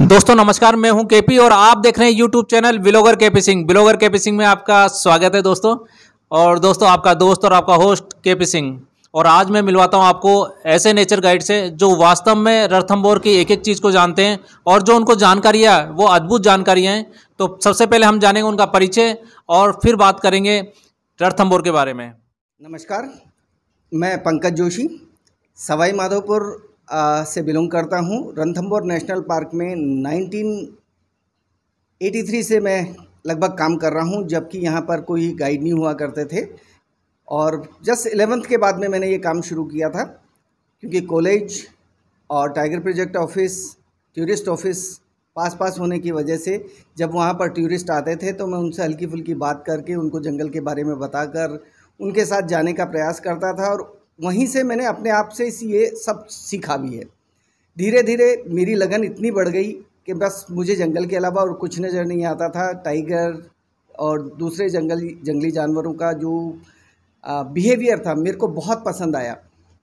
दोस्तों नमस्कार, मैं हूं केपी और आप देख रहे हैं YouTube channel blogger KP Singh. Blogger KP Singh में आपका स्वागत है दोस्तों। और दोस्तों आपका दोस्त और आपका होस्ट केपी सिंह। और आज मैं मिलवाता हूं आपको ऐसे नेचर गाइड से जो वास्तव में रणथंभौर की एक एक चीज़ को जानते हैं और जो उनको जानकारियाँ वो अद्भुत जानकारियाँ हैं। तो सबसे पहले हम जानेंगे उनका परिचय और फिर बात करेंगे रणथंभौर के बारे में। नमस्कार, मैं पंकज जोशी सवाई माधोपुर से बिलोंग करता हूँ। रणथंभौर नेशनल पार्क में 1983 से मैं लगभग काम कर रहा हूँ, जबकि यहाँ पर कोई गाइड नहीं हुआ करते थे। और जस्ट 11th के बाद में मैंने ये काम शुरू किया था, क्योंकि कॉलेज और tiger project office, tourist office पास होने की वजह से जब वहाँ पर टूरिस्ट आते थे तो मैं उनसे हल्की फुल्की बात करके उनको जंगल के बारे में बताकर उनके साथ जाने का प्रयास करता था। और वहीं से मैंने अपने आप से ये सब सीखा भी है। धीरे धीरे मेरी लगन इतनी बढ़ गई कि बस मुझे जंगल के अलावा और कुछ नज़र नहीं आता था। टाइगर और दूसरे जंगली जानवरों का जो बिहेवियर था मेरे को बहुत पसंद आया।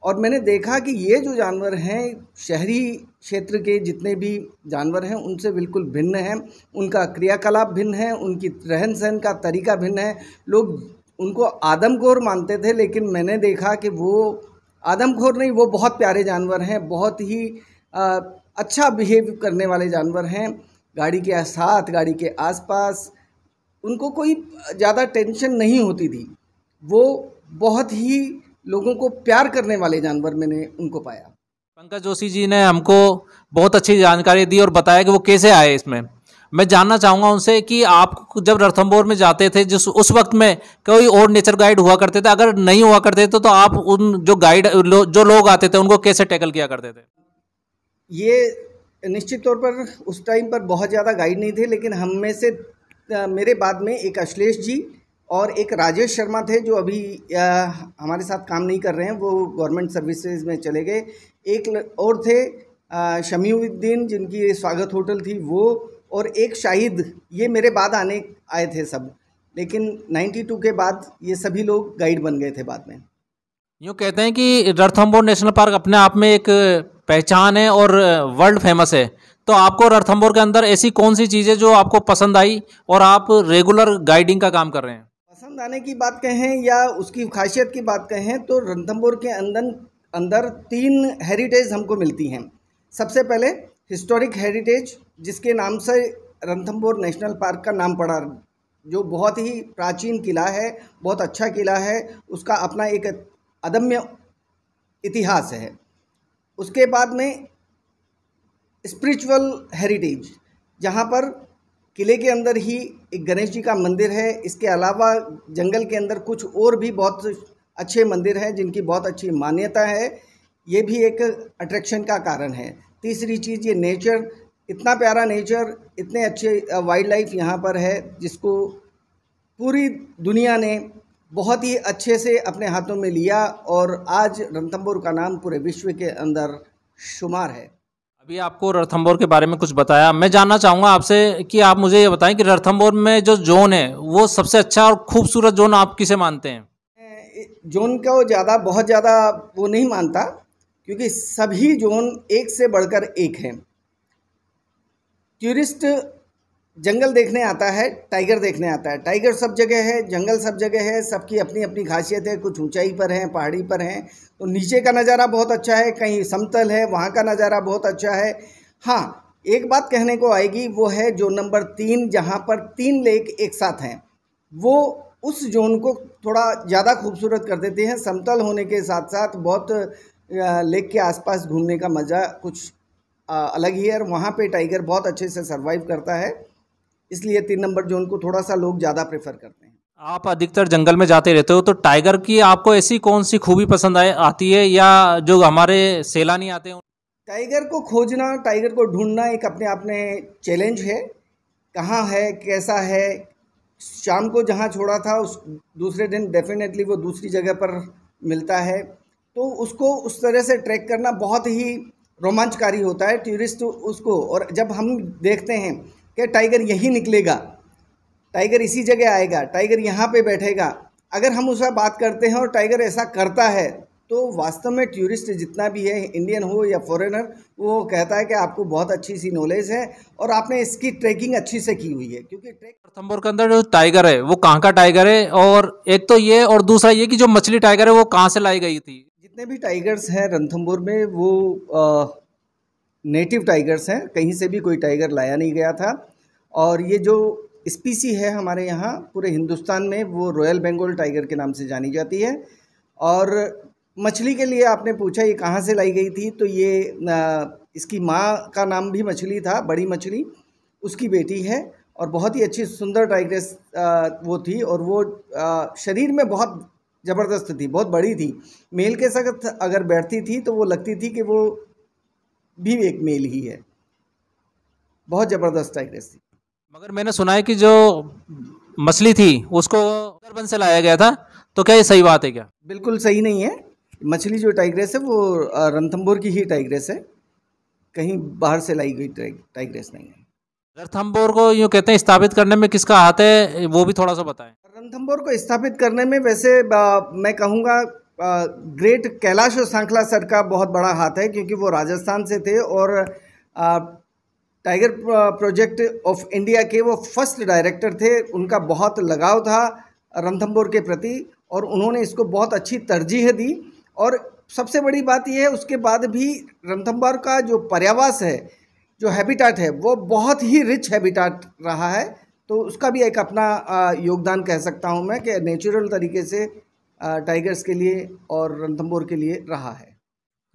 और मैंने देखा कि ये जो जानवर हैं शहरी क्षेत्र के जितने भी जानवर हैं उनसे बिल्कुल भिन्न हैं। उनका क्रियाकलाप भिन्न है, उनकी रहन सहन का तरीका भिन्न है। लोग उनको आदमखोर मानते थे, लेकिन मैंने देखा कि वो आदमखोर नहीं, वो बहुत प्यारे जानवर हैं, बहुत ही अच्छा बिहेव करने वाले जानवर हैं। गाड़ी के साथ, गाड़ी के आसपास उनको कोई ज़्यादा टेंशन नहीं होती थी। वो बहुत ही लोगों को प्यार करने वाले जानवर मैंने उनको पाया। पंकज जोशी जी ने हमको बहुत अच्छी जानकारी दी और बताया कि वो कैसे आए इसमें। मैं जानना चाहूँगा उनसे कि आप जब रणथंभौर में जाते थे जिस उस वक्त में कोई और नेचर गाइड हुआ करते थे, अगर नहीं हुआ करते थे तो आप उन जो गाइड जो लोग आते थे उनको कैसे टैकल किया करते थे? ये निश्चित तौर पर उस टाइम पर बहुत ज़्यादा गाइड नहीं थे, लेकिन हम में से मेरे बाद में एक अश्लेष जी और एक राजेश शर्मा थे जो अभी हमारे साथ काम नहीं कर रहे हैं, वो गवर्नमेंट सर्विसेज में चले गए। एक और थे शमीउद्दीन जिनकी स्वागत होटल थी वो, और एक शाहिद, ये मेरे बाद आए थे सब। लेकिन 92 के बाद ये सभी लोग गाइड बन गए थे बाद में। यूँ कहते हैं कि रणथंभौर नेशनल पार्क अपने आप में एक पहचान है और वर्ल्ड फेमस है। तो आपको रणथंभौर के अंदर ऐसी कौन सी चीज़ है जो आपको पसंद आई और आप रेगुलर गाइडिंग का काम कर रहे हैं? पसंद आने की बात कहें या उसकी खासियत की बात कहें तो रणथंभौर के अंदर 3 हेरिटेज हमको मिलती हैं। सबसे पहले हिस्टोरिक हेरिटेज, जिसके नाम से रणथंभौर नेशनल पार्क का नाम पड़ा, जो बहुत ही प्राचीन किला है, बहुत अच्छा किला है, उसका अपना एक अदम्य इतिहास है। उसके बाद में स्पिरिचुअल हेरिटेज, जहाँ पर किले के अंदर ही एक गणेश जी का मंदिर है। इसके अलावा जंगल के अंदर कुछ और भी बहुत अच्छे मंदिर हैं जिनकी बहुत अच्छी मान्यता है। ये भी एक अट्रैक्शन का कारण है। तीसरी चीज़ ये नेचर, इतना प्यारा नेचर, इतने अच्छे वाइल्ड लाइफ यहाँ पर है जिसको पूरी दुनिया ने बहुत ही अच्छे से अपने हाथों में लिया और आज रणथंभौर का नाम पूरे विश्व के अंदर शुमार है। अभी आपको रणथंभौर के बारे में कुछ बताया, मैं जानना चाहूँगा आपसे कि आप मुझे ये बताएं कि रणथंभौर में जो जोन है वो सबसे अच्छा और खूबसूरत जोन आप किसे मानते हैं? जोन को बहुत ज़्यादा वो नहीं मानता, क्योंकि सभी जोन एक से बढ़कर एक हैं। टूरिस्ट जंगल देखने आता है, टाइगर देखने आता है। टाइगर सब जगह है, जंगल सब जगह है, सबकी अपनी अपनी खासियत है। कुछ ऊंचाई पर हैं, पहाड़ी पर हैं, तो नीचे का नज़ारा बहुत अच्छा है, कहीं समतल है वहाँ का नज़ारा बहुत अच्छा है। हाँ, एक बात कहने को आएगी, वो है जोन नंबर 3, जहाँ पर 3 लेक एक साथ हैं। वो उस जोन को थोड़ा ज़्यादा खूबसूरत कर देते हैं। समतल होने के साथ साथ बहुत लेक के आसपास घूमने का मज़ा कुछ अलग ही है। और वहाँ पे टाइगर बहुत अच्छे से सर्वाइव करता है, इसलिए 3 नंबर जोन को थोड़ा सा लोग ज़्यादा प्रेफर करते हैं। आप अधिकतर जंगल में जाते रहते हो, तो टाइगर की आपको ऐसी कौन सी खूबी पसंद आती है या जो हमारे सैलानी आते हैं? टाइगर को खोजना, टाइगर को ढूंढना एक अपने आप में चैलेंज है। कहाँ है, कैसा है। शाम को जहाँ छोड़ा था उस दूसरे दिन डेफिनेटली वो दूसरी जगह पर मिलता है, तो उसको उस तरह से ट्रैक करना बहुत ही रोमांचकारी होता है टूरिस्ट उसको। और जब हम देखते हैं कि टाइगर यहीं निकलेगा, टाइगर इसी जगह आएगा, टाइगर यहाँ पे बैठेगा, अगर हम उससे बात करते हैं और टाइगर ऐसा करता है तो वास्तव में टूरिस्ट जितना भी है, इंडियन हो या फॉरेनर, वो कहता है कि आपको बहुत अच्छी सी नॉलेज है और आपने इसकी ट्रैकिंग अच्छी से की हुई है। क्योंकि रणथंभौर के अंदर जो टाइगर है वो कहाँ का टाइगर है, और एक तो ये और दूसरा ये कि जो मछली टाइगर है वो कहाँ से लाई गई थी? जितने भी टाइगर्स हैं रणथंभौर में वो नेटिव टाइगर्स हैं, कहीं से भी कोई टाइगर लाया नहीं गया था। और ये जो स्पीसी है हमारे यहाँ पूरे हिंदुस्तान में, वो रॉयल बंगाल टाइगर के नाम से जानी जाती है। और मछली के लिए आपने पूछा ये कहाँ से लाई गई थी, तो ये इसकी माँ का नाम भी मछली था, बड़ी मछली, उसकी बेटी है और बहुत ही अच्छी सुंदर टाइग्रेस वो थी। और वो शरीर में बहुत ज़बरदस्त थी, बहुत बड़ी थी। मेल के साथ अगर बैठती थी तो वो लगती थी कि वो भी एक मेल ही है। बहुत ज़बरदस्त टाइग्रेस थी। मगर मैंने सुना है कि जो मछली थी उसको सुंदरबन से लाया गया था, तो क्या ये सही बात है क्या? बिल्कुल सही नहीं है। मछली जो टाइग्रेस है वो रणथंभौर की ही टाइग्रेस है, कहीं बाहर से लाई गई टाइग्रेस नहीं है। रणथंभौर को यूँ कहते हैं स्थापित करने में किसका हाथ है, वो भी थोड़ा सा बताएं। रणथंभौर को स्थापित करने में वैसे मैं कहूँगा ग्रेट कैलाश और सांखला सर का बहुत बड़ा हाथ है, क्योंकि वो राजस्थान से थे और टाइगर प्रोजेक्ट ऑफ इंडिया के वो फर्स्ट डायरेक्टर थे। उनका बहुत लगाव था रणथंभौर के प्रति और उन्होंने इसको बहुत अच्छी तरजीह दी। और सबसे बड़ी बात यह है, उसके बाद भी रणथंभौर का जो पर्यावास है, जो हैबिटाट है, वो बहुत ही रिच हैबिटाट रहा है। तो उसका भी एक अपना योगदान कह सकता हूँ मैं, कि नेचुरल तरीके से टाइगर्स के लिए और रणथंभौर के लिए रहा है।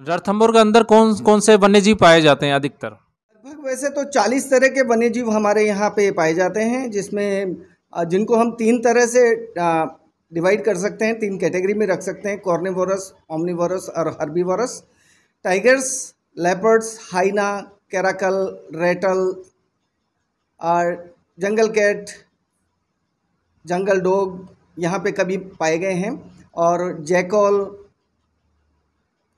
रणथंभौर के अंदर कौन कौन से वन्यजीव पाए जाते हैं अधिकतर? लगभग वैसे तो 40 तरह के वन्यजीव हमारे यहाँ पे पाए जाते हैं, जिसमें जिनको हम 3 तरह से डिवाइड कर सकते हैं, 3 कैटेगरी में रख सकते हैं: कॉर्निवोरस, ओमनिवोरस और herbivorous. Tigers, leopards, hyena, caracal, ratel और जंगल कैट, जंगल डॉग यहाँ पे कभी पाए गए हैं, और जैकल,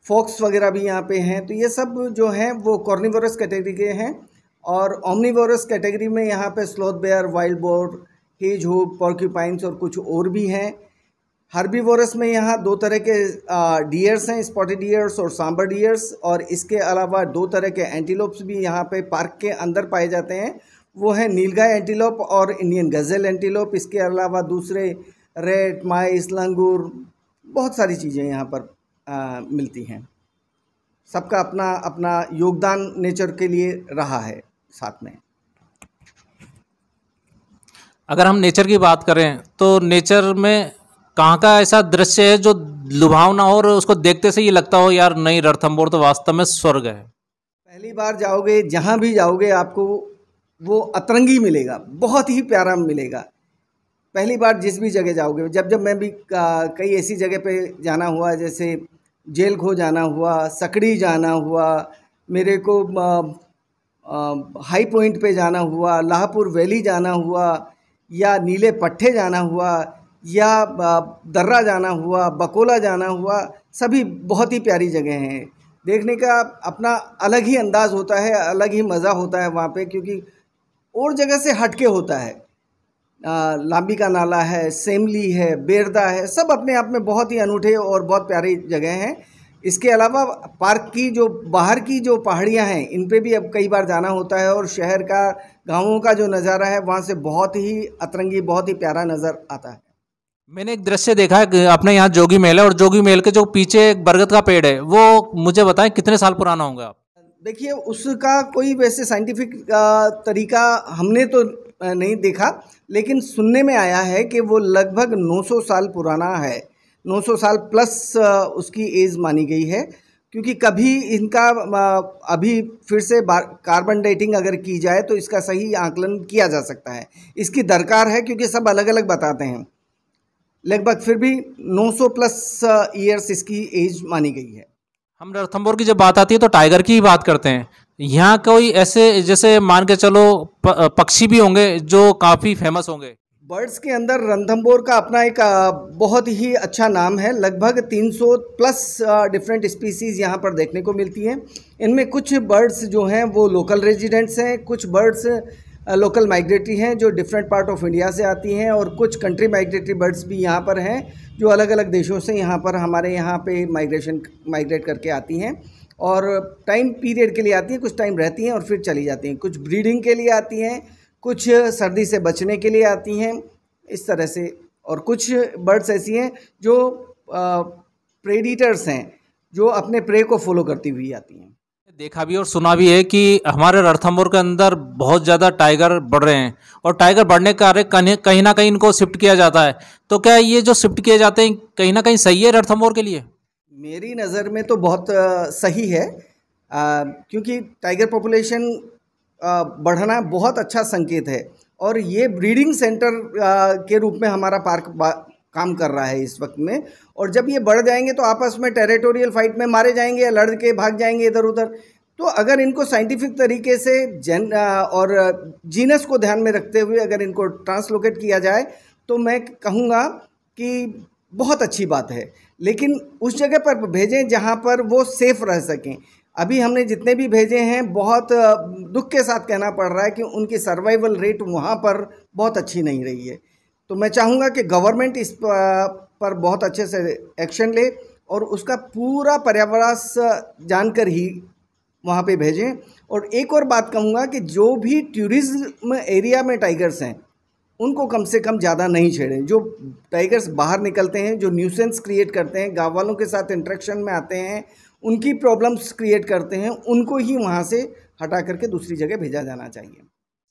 फॉक्स वगैरह भी यहाँ पे हैं। तो ये सब जो हैं वो कॉर्निवोरस कैटेगरी के हैं। और ओमनिवोरस कैटेगरी में यहाँ पे sloth bear, wild boar, hedgehog, porcupines और कुछ और भी हैं। हर्बीवोरस में यहाँ 2 तरह के डियर्स हैं, स्पॉटेड डियर्स और सांबर डियर्स। और इसके अलावा 2 तरह के एंटीलोप्स भी यहाँ पे पार्क के अंदर पाए जाते हैं, वो हैं नीलगाय एंटीलोप और इंडियन गज़ल एंटीलोप। इसके अलावा दूसरे रेट, माइस, लंगूर, बहुत सारी चीज़ें यहाँ पर मिलती हैं। सबका अपना अपना योगदान नेचर के लिए रहा है साथ में। अगर हम नेचर की बात करें तो नेचर में कहाँ का ऐसा दृश्य है जो लुभावना हो और उसको देखते से ये लगता हो यार नहीं, रणथंभौर तो वास्तव में स्वर्ग है? पहली बार जाओगे, जहाँ भी जाओगे, आपको वो अतरंगी मिलेगा, बहुत ही प्यारा मिलेगा। पहली बार जिस भी जगह जाओगे, जब मैं भी कई ऐसी जगह पे जाना हुआ, जैसे जेल खो जाना हुआ, सकड़ी जाना हुआ, मेरे को हाई पॉइंट पे जाना हुआ, लाहपुर वैली जाना हुआ, या नीले पट्टे जाना हुआ, या दर्रा जाना हुआ, बकोला जाना हुआ, सभी बहुत ही प्यारी जगह हैं। देखने का अपना अलग ही अंदाज़ होता है, अलग ही मज़ा होता है वहाँ पे, क्योंकि और जगह से हटके होता है। लांबी का नाला है, सेमली है, बेरदा है, सब अपने आप में बहुत ही अनूठे और बहुत प्यारी जगह हैं। इसके अलावा पार्क की जो बाहर की जो पहाड़ियाँ हैं, इन पे भी अब कई बार जाना होता है, और शहर का, गाँवों का जो नज़ारा है वहाँ से बहुत ही अतरंगी, बहुत ही प्यारा नज़र आता है। मैंने एक दृश्य देखा है कि अपने यहाँ जोगी महल है, और जोगी महल के जो पीछे एक बरगद का पेड़ है, वो मुझे बताएं कितने साल पुराना होगा? आप देखिए, उसका कोई वैसे साइंटिफिक तरीका हमने तो नहीं देखा, लेकिन सुनने में आया है कि वो लगभग 900 साल पुराना है। 900 साल प्लस उसकी एज मानी गई है, क्योंकि कभी इनका अभी फिर से कार्बन डेटिंग अगर की जाए तो इसका सही आकलन किया जा सकता है। इसकी दरकार है, क्योंकि सब अलग अलग बताते हैं। लगभग फिर भी 900 प्लस ईयर्स इसकी एज मानी गई है। हम रणथंभौर की जब बात आती है तो टाइगर की ही बात करते हैं। यहाँ कोई ऐसे, जैसे मान के चलो पक्षी भी होंगे जो काफ़ी फेमस होंगे? बर्ड्स के अंदर रणथंभौर का अपना एक बहुत ही अच्छा नाम है। लगभग 300 प्लस डिफरेंट स्पीसीज़ यहाँ पर देखने को मिलती हैं। इनमें कुछ बर्ड्स जो हैं वो लोकल रेजिडेंट्स हैं, कुछ बर्ड्स लोकल माइग्रेटरी हैं जो डिफरेंट पार्ट ऑफ इंडिया से आती हैं, और कुछ कंट्री माइग्रेटरी बर्ड्स भी यहाँ पर हैं जो अलग अलग देशों से यहाँ पर हमारे यहाँ पे माइग्रेट करके आती हैं, और टाइम पीरियड के लिए आती हैं, कुछ टाइम रहती हैं और फिर चली जाती हैं। कुछ ब्रीडिंग के लिए आती हैं, कुछ सर्दी से बचने के लिए आती हैं, इस तरह से। और कुछ बर्ड्स ऐसी हैं जो प्रेडिटर्स हैं, जो अपने प्रे को फॉलो करती हुई आती हैं। देखा भी और सुना भी है कि हमारे रणथंभौर के अंदर बहुत ज़्यादा टाइगर बढ़ रहे हैं, और टाइगर बढ़ने के कारण कहीं ना कहीं इनको शिफ्ट किया जाता है। तो क्या ये जो शिफ्ट किए जाते हैं कहीं ना कहीं सही है रणथंभौर के लिए? मेरी नज़र में तो बहुत सही है, क्योंकि टाइगर पॉपुलेशन बढ़ना बहुत अच्छा संकेत है, और ये ब्रीडिंग सेंटर के रूप में हमारा पार्क काम कर रहा है इस वक्त में। और जब ये बढ़ जाएंगे तो आपस में टेरिटोरियल फाइट में मारे जाएंगे या लड़ के भाग जाएंगे इधर उधर। तो अगर इनको साइंटिफिक तरीके से और जीनस को ध्यान में रखते हुए अगर इनको ट्रांसलोकेट किया जाए तो मैं कहूँगा कि बहुत अच्छी बात है, लेकिन उस जगह पर भेजें जहाँ पर वो सेफ़ रह सकें। अभी हमने जितने भी भेजे हैं, बहुत दुख के साथ कहना पड़ रहा है कि उनकी सर्वाइवल रेट वहाँ पर बहुत अच्छी नहीं रही है। तो मैं चाहूँगा कि गवर्नमेंट इस पर बहुत अच्छे से एक्शन ले और उसका पूरा पर्यावरण जानकर ही वहाँ पे भेजें। और एक और बात कहूँगा कि जो भी टूरिज्म एरिया में टाइगर्स हैं उनको कम से कम ज़्यादा नहीं छेड़ें। जो टाइगर्स बाहर निकलते हैं, जो न्यूसेंस क्रिएट करते हैं, गाँव वालों के साथ इंटरेक्शन में आते हैं, उनकी प्रॉब्लम्स क्रिएट करते हैं, उनको ही वहाँ से हटा करके दूसरी जगह भेजा जाना चाहिए।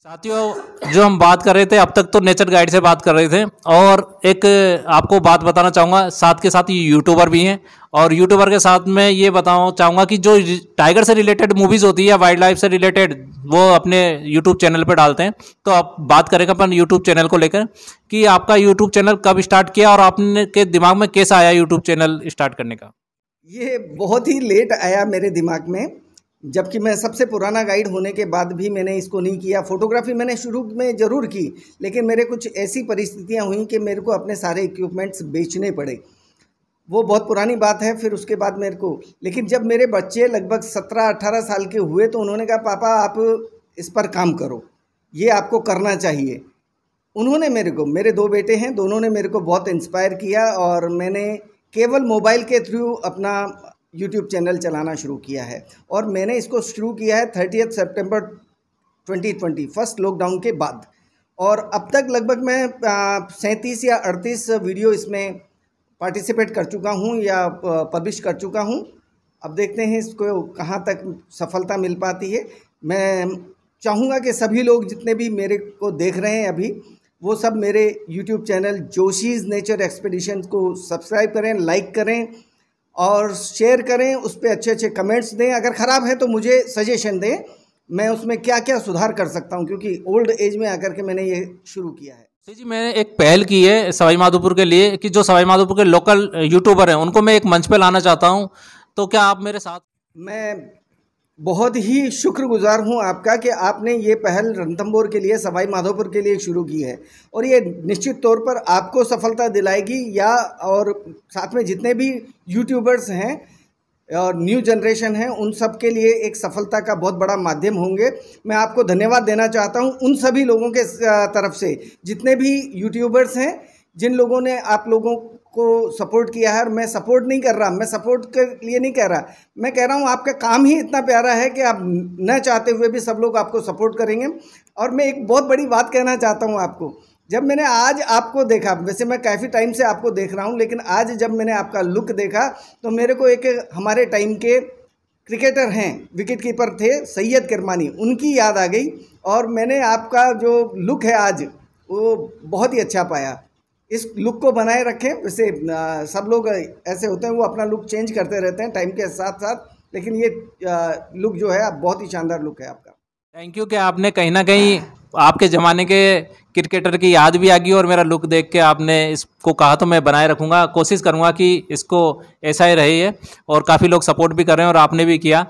साथियों, जो हम बात कर रहे थे अब तक तो नेचर गाइड से बात कर रहे थे, और एक आपको बात बताना चाहूँगा, साथ के साथ ये यूट्यूबर भी हैं, और यूट्यूबर के साथ में ये बताना चाहूँगा कि जो टाइगर से रिलेटेड मूवीज़ होती है या वाइल्ड लाइफ से रिलेटेड वो अपने यूट्यूब चैनल पर डालते हैं। तो आप बात करेंगे अपन यूट्यूब चैनल को लेकर कि आपका यूट्यूब चैनल कब स्टार्ट किया और आपने के दिमाग में कैसा आया यूट्यूब चैनल स्टार्ट करने का? ये बहुत ही लेट आया मेरे दिमाग में, जबकि मैं सबसे पुराना गाइड होने के बाद भी मैंने इसको नहीं किया। फोटोग्राफी मैंने शुरू में ज़रूर की, लेकिन मेरे कुछ ऐसी परिस्थितियां हुई कि मेरे को अपने सारे इक्विपमेंट्स बेचने पड़े। वो बहुत पुरानी बात है। फिर उसके बाद मेरे को, लेकिन जब मेरे बच्चे लगभग 17-18 साल के हुए तो उन्होंने कहा पापा आप इस पर काम करो, ये आपको करना चाहिए। उन्होंने मेरे 2 बेटे हैं, दोनों ने मेरे को बहुत इंस्पायर किया और मैंने केवल मोबाइल के थ्रू अपना यूट्यूब चैनल चलाना शुरू किया है। और मैंने इसको शुरू किया है 30 सितंबर 2020 फर्स्ट लॉकडाउन के बाद, और अब तक लगभग मैं 37 या 38 वीडियो इसमें पार्टिसिपेट कर चुका हूँ या पब्लिश कर चुका हूँ। अब देखते हैं इसको कहाँ तक सफलता मिल पाती है। मैं चाहूँगा कि सभी लोग जितने भी मेरे को देख रहे हैं अभी, वो सब मेरे यूट्यूब चैनल जोशीज़ नेचर एक्सपीडिशन को सब्सक्राइब करें, लाइक करें और शेयर करें, उस पर अच्छे अच्छे कमेंट्स दें। अगर ख़राब है तो मुझे सजेशन दें, मैं उसमें क्या क्या सुधार कर सकता हूं, क्योंकि ओल्ड एज में आकर के मैंने ये शुरू किया है। जी, मैंने एक पहल की है सवाई माधोपुर के लिए कि जो सवाई माधोपुर के लोकल यूट्यूबर हैं उनको मैं एक मंच पे लाना चाहता हूं, तो क्या आप मेरे साथ? मैं बहुत ही शुक्रगुजार हूं आपका कि आपने ये पहल रणथंभौर के लिए, सवाई माधोपुर के लिए शुरू की है, और ये निश्चित तौर पर आपको सफलता दिलाएगी या और साथ में जितने भी यूट्यूबर्स हैं और न्यू जनरेशन है उन सब के लिए एक सफलता का बहुत बड़ा माध्यम होंगे। मैं आपको धन्यवाद देना चाहता हूं उन सभी लोगों के तरफ से, जितने भी यूट्यूबर्स हैं, जिन लोगों ने आप लोगों को सपोर्ट किया है। और मैं सपोर्ट नहीं कर रहा, मैं सपोर्ट के लिए नहीं कह रहा, मैं कह रहा हूँ आपका काम ही इतना प्यारा है कि आप न चाहते हुए भी सब लोग आपको सपोर्ट करेंगे। और मैं एक बहुत बड़ी बात कहना चाहता हूँ आपको, जब मैंने आज आपको देखा, वैसे मैं काफ़ी टाइम से आपको देख रहा हूँ, लेकिन आज जब मैंने आपका लुक देखा तो मेरे को एक हमारे टाइम के क्रिकेटर हैं, विकेट कीपर थे सैयद किरमानी, उनकी याद आ गई। और मैंने आपका जो लुक है आज वो बहुत ही अच्छा पाया। इस लुक को बनाए रखें। वैसे सब लोग ऐसे होते हैं, वो अपना लुक चेंज करते रहते हैं टाइम के साथ साथ, लेकिन ये लुक जो है बहुत ही शानदार लुक है आपका। थैंक यू कि आपने कहीं ना कहीं आपके ज़माने के क्रिकेटर की याद भी आ गई और मेरा लुक देख के आपने इसको कहा, तो मैं बनाए रखूँगा, कोशिश करूँगा कि इसको ऐसा ही रहे है। और काफ़ी लोग सपोर्ट भी कर रहे हैं और आपने भी किया।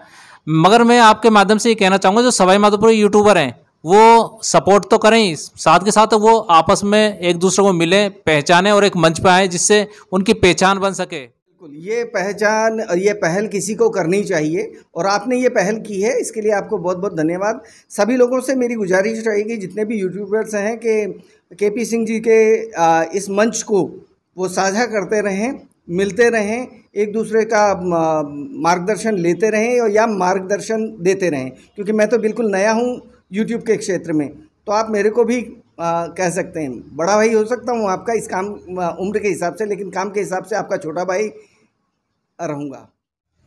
मगर मैं आपके माध्यम से ये कहना चाहूँगा, जो सवाई माधोपुर यूट्यूबर हैं वो सपोर्ट तो करें, साथ के साथ वो आपस में एक दूसरे को मिलें, पहचानें और एक मंच पर आए जिससे उनकी पहचान बन सके। बिल्कुल, ये पहचान और ये पहल किसी को करनी चाहिए और आपने ये पहल की है, इसके लिए आपको बहुत बहुत धन्यवाद। सभी लोगों से मेरी गुजारिश रहेगी, जितने भी यूट्यूबर्स हैं, कि केपी सिंह जी के इस मंच को वो साझा करते रहें, मिलते रहें, एक दूसरे का मार्गदर्शन लेते रहें और या मार्गदर्शन देते रहें, क्योंकि मैं तो बिल्कुल नया हूँ यूट्यूब के क्षेत्र में, तो आप मेरे को भी कह सकते हैं, बड़ा भाई हो सकता हूँ आपका इस काम उम्र के हिसाब से, लेकिन काम के हिसाब से आपका छोटा भाई रहूँगा।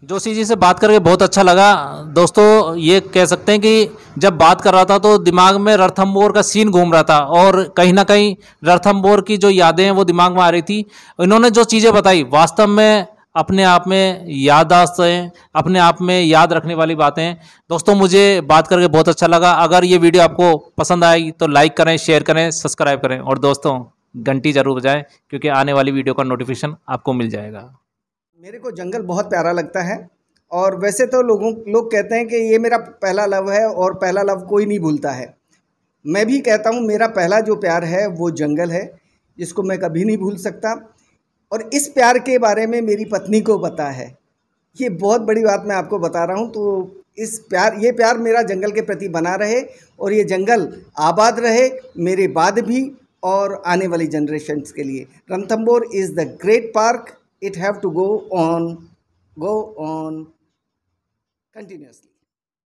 जोशी जी से बात करके बहुत अच्छा लगा दोस्तों। ये कह सकते हैं कि जब बात कर रहा था तो दिमाग में रणथंभौर का सीन घूम रहा था और कहीं ना कहीं रणथंभौर की जो यादें हैं वो दिमाग में आ रही थी। इन्होंने जो चीज़ें बताई वास्तव में अपने आप में याददाश्त हैं, अपने आप में याद रखने वाली बातें हैं। दोस्तों मुझे बात करके बहुत अच्छा लगा। अगर ये वीडियो आपको पसंद आई तो लाइक करें, शेयर करें, सब्सक्राइब करें और दोस्तों घंटी जरूर बजाएं, क्योंकि आने वाली वीडियो का नोटिफिकेशन आपको मिल जाएगा। मेरे को जंगल बहुत प्यारा लगता है और वैसे तो लोग कहते हैं कि ये मेरा पहला लव है और पहला लव कोई नहीं भूलता है। मैं भी कहता हूँ मेरा पहला जो प्यार है वो जंगल है, जिसको मैं कभी नहीं भूल सकता। और इस प्यार के बारे में मेरी पत्नी को पता है। ये बहुत बड़ी बात मैं आपको बता रहा हूँ। तो ये प्यार मेरा जंगल के प्रति बना रहे और ये जंगल आबाद रहे मेरे बाद भी और आने वाली जनरेशन्स के लिए। Ranthambore is the great park. It have to go on continuously.